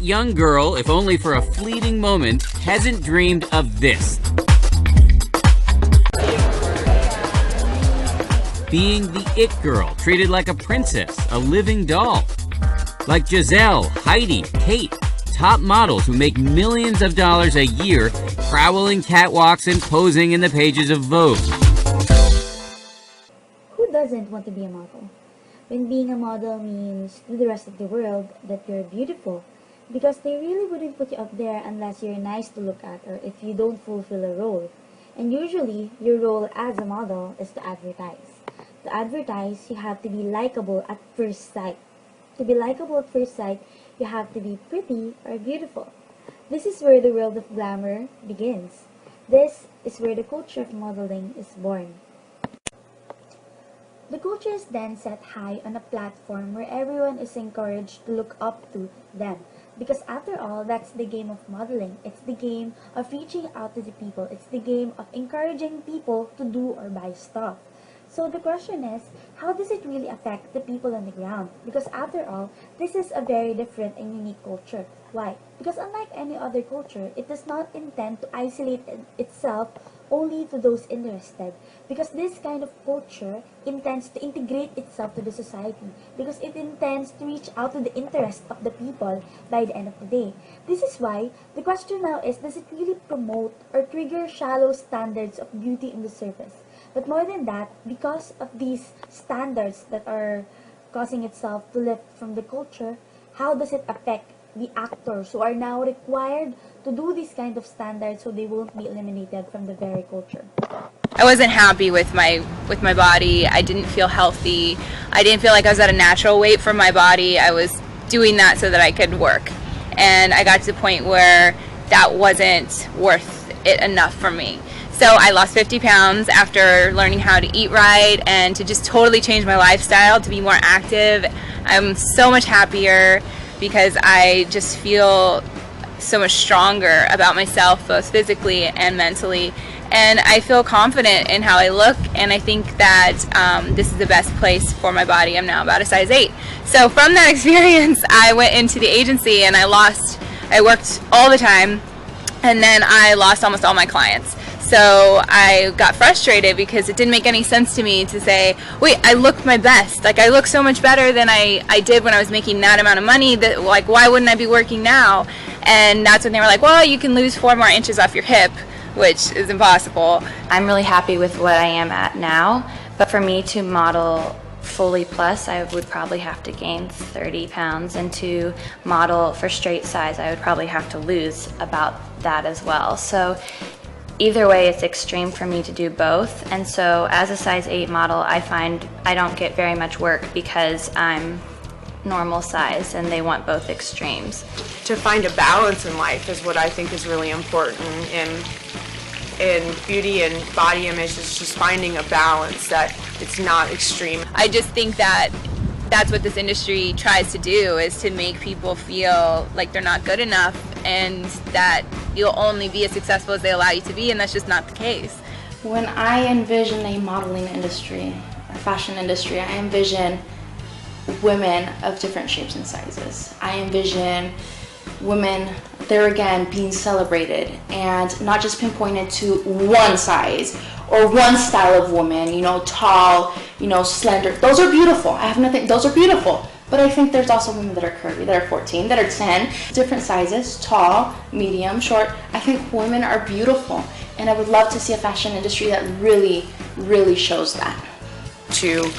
young girl, if only for a fleeting moment, hasn't dreamed of this? Being the it girl, treated like a princess, a living doll. Like Giselle, Heidi, Kate, top models who make millions of dollars a year prowling catwalks and posing in the pages of Vogue. Who doesn't want to be a model? When being a model means to the rest of the world that you're beautiful, because they really wouldn't put you up there unless you're nice to look at or if you don't fulfill a role. And usually, your role as a model is to advertise. To advertise, you have to be likable at first sight. To be likable at first sight, you have to be pretty or beautiful. This is where the world of glamour begins. This is where the culture of modeling is born. The culture is then set high on a platform where everyone is encouraged to look up to them. Because after all, that's the game of modeling. It's the game of reaching out to the people. It's the game of encouraging people to do or buy stuff. So the question is, how does it really affect the people on the ground? Because after all, this is a very different and unique culture. Why? Because unlike any other culture, it does not intend to isolate itself only to those interested. Because this kind of culture intends to integrate itself to the society. Because it intends to reach out to the interest of the people by the end of the day. This is why the question now is, does it really promote or trigger shallow standards of beauty in the surface? But more than that, because of these standards that are causing itself to lift from the culture, how does it affect the actors who are now required to do these kind of standards so they won't be eliminated from the very culture? I wasn't happy with my body. I didn't feel healthy. I didn't feel like I was at a natural weight for my body. I was doing that so that I could work. And I got to the point where that wasn't worth it enough for me. So I lost 50 pounds after learning how to eat right and to just totally change my lifestyle to be more active. I'm so much happier because I just feel so much stronger about myself, both physically and mentally. And I feel confident in how I look, and I think that this is the best place for my body. I'm now about a size 8. So from that experience, I went into the agency and I worked all the time, and then I lost almost all my clients. So I got frustrated because it didn't make any sense to me to say, wait, I look my best. Like, I look so much better than I did when I was making that amount of money. That, like, why wouldn't I be working now? And that's when they were like, well, you can lose 4 more inches off your hip, which is impossible. I'm really happy with what I am at now, but for me to model fully plus, I would probably have to gain 30 pounds, and to model for straight size, I would probably have to lose about that as well. So either way, it's extreme for me to do both. And so as a size 8 model, I find I don't get very much work because I'm normal size and they want both extremes. To find a balance in life is what I think is really important in beauty and body image, is just finding a balance that it's not extreme. I just think that that's what this industry tries to do, is to make people feel like they're not good enough and that you'll only be as successful as they allow you to be, and that's just not the case. When I envision a modeling industry, a fashion industry, I envision women of different shapes and sizes. I envision women, there again, being celebrated and not just pinpointed to one size or one style of woman, you know, tall, you know, slender. Those are beautiful. I have nothing, those are beautiful. But I think there's also women that are curvy, that are 14, that are 10, different sizes, tall, medium, short. I think women are beautiful. And I would love to see a fashion industry that really, really shows that. To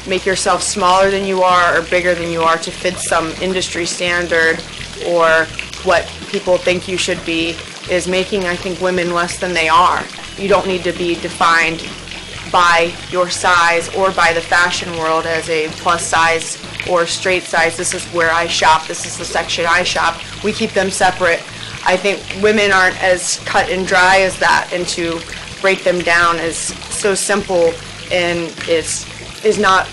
make yourself smaller than you are or bigger than you are to fit some industry standard or what people think you should be is making, I think, women less than they are. You don't need to be defined by your size or by the fashion world as a plus size or straight size. This is where I shop, this is the section I shop. We keep them separate. I think women aren't as cut and dry as that, and to break them down is so simple and isn't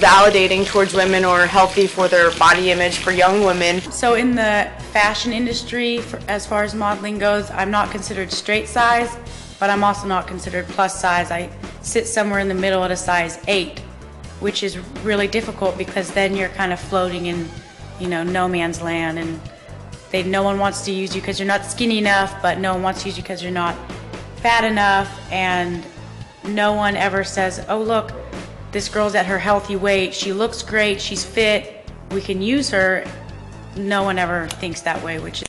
validating towards women or healthy for their body image for young women. So in the fashion industry, as far as modeling goes, I'm not considered straight size, but I'm also not considered plus size. I sit somewhere in the middle at a size 8, which is really difficult because then you're kind of floating in no man's land, and no one wants to use you because you're not skinny enough, but no one wants to use you because you're not fat enough, and no one ever says, oh look, this girl's at her healthy weight, she looks great, she's fit, we can use her. No one ever thinks that way, which is...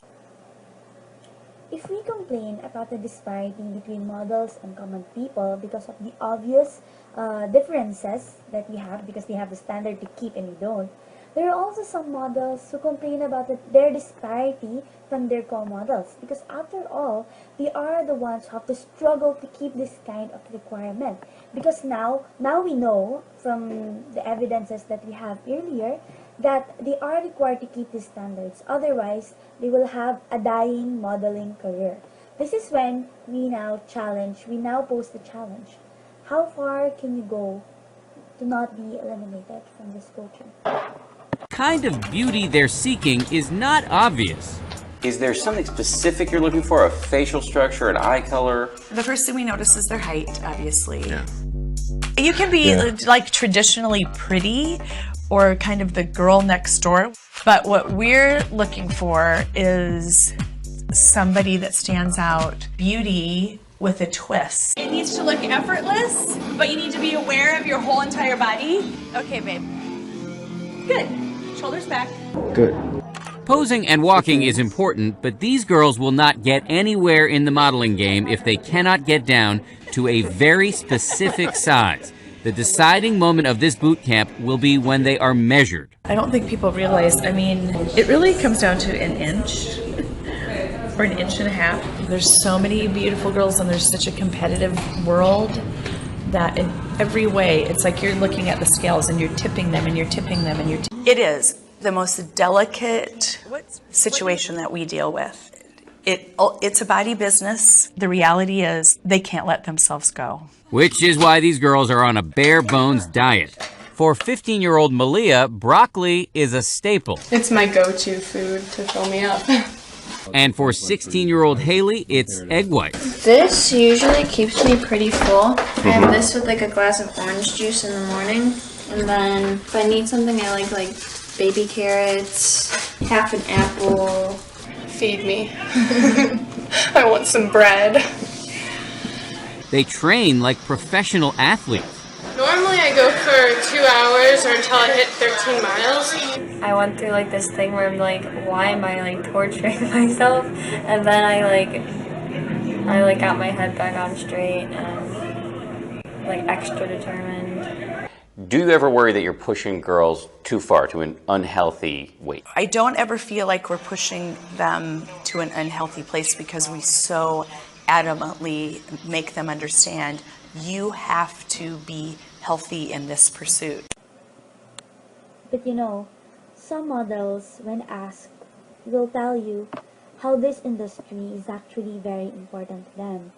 If we complain about the disparity between models and common people because of the obvious differences that we have, because we have a standard to keep and we don't, there are also some models who complain about their disparity from their co-models, because after all, they are the ones who have to struggle to keep this kind of requirement. Because now we know from the evidences that we have earlier that they are required to keep these standards. Otherwise, they will have a dying modeling career. This is when we now pose the challenge. How far can you go to not be eliminated from this culture? Kind of beauty they're seeking is not obvious. Is there something specific you're looking for? A facial structure, an eye color? The first thing we notice is their height, obviously. Yeah. You can be like traditionally pretty or kind of the girl next door. But what we're looking for is somebody that stands out, beauty with a twist. It needs to look effortless, but you need to be aware of your whole entire body. Okay, babe. Good. Shoulders back. Good. Posing and walking is important, but these girls will not get anywhere in the modeling game if they cannot get down to a very specific size. The deciding moment of this boot camp will be when they are measured. I don't think people realize, it really comes down to an inch or an inch and a half. There's so many beautiful girls and there's such a competitive world that in every way, it's like you're looking at the scales and you're tipping them and you're tipping them and you're It is the most delicate situation that we deal with. It's a body business. The reality is they can't let themselves go. Which is why these girls are on a bare bones diet. For 15-year-old Malia, broccoli is a staple. It's my go-to food to fill me up. And for 16-year-old Haley, it's egg whites. This usually keeps me pretty full. I have this with like a glass of orange juice in the morning. And then if I need something, I like baby carrots, half an apple. Feed me. I want some bread. They train like professional athletes. Normally I go for 2 hours or until I hit 13 miles. I went through like this thing where I'm like, why am I like torturing myself? And then I got my head back on straight and like extra determined. Do you ever worry that you're pushing girls too far to an unhealthy weight? I don't ever feel like we're pushing them to an unhealthy place because we so adamantly make them understand you have to be healthy in this pursuit. But some models, when asked, will tell you how this industry is actually very important to them.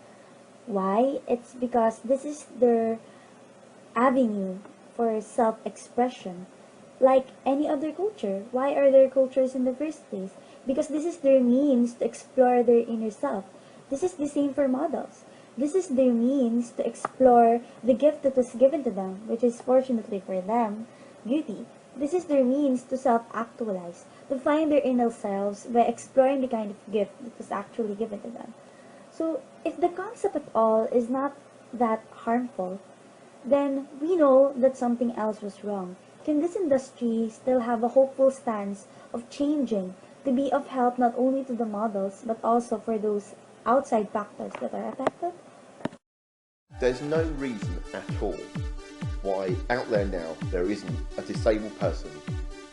Why? It's because this is their avenue for self-expression. Like any other culture. Why are there cultures in the first place? Because this is their means to explore their inner self. This is the same for models. This is their means to explore the gift that was given to them, which is fortunately for them, beauty. This is their means to self-actualize, to find their inner selves by exploring the kind of gift that was actually given to them. So, if the concept at all is not that harmful, then we know that something else was wrong. Can this industry still have a hopeful stance of changing to be of help not only to the models, but also for those outside factors that are affected? There's no reason at all why out there now there isn't a disabled person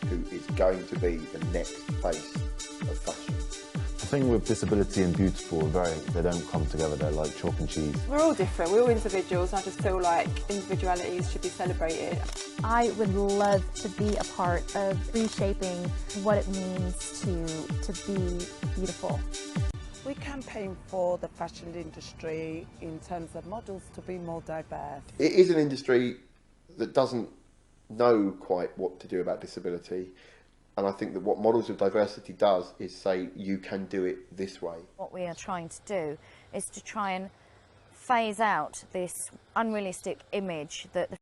who is going to be the next face of fashion. I think with disability and beautiful, they don't come together, they're like chalk and cheese. We're all different, we're all individuals, and I just feel like individualities should be celebrated. I would love to be a part of reshaping what it means to be beautiful. We campaign for the fashion industry in terms of models to be more diverse. It is an industry that doesn't know quite what to do about disability, and I think that what Models of Diversity does is say you can do it this way. What we are trying to do is to try and phase out this unrealistic image that the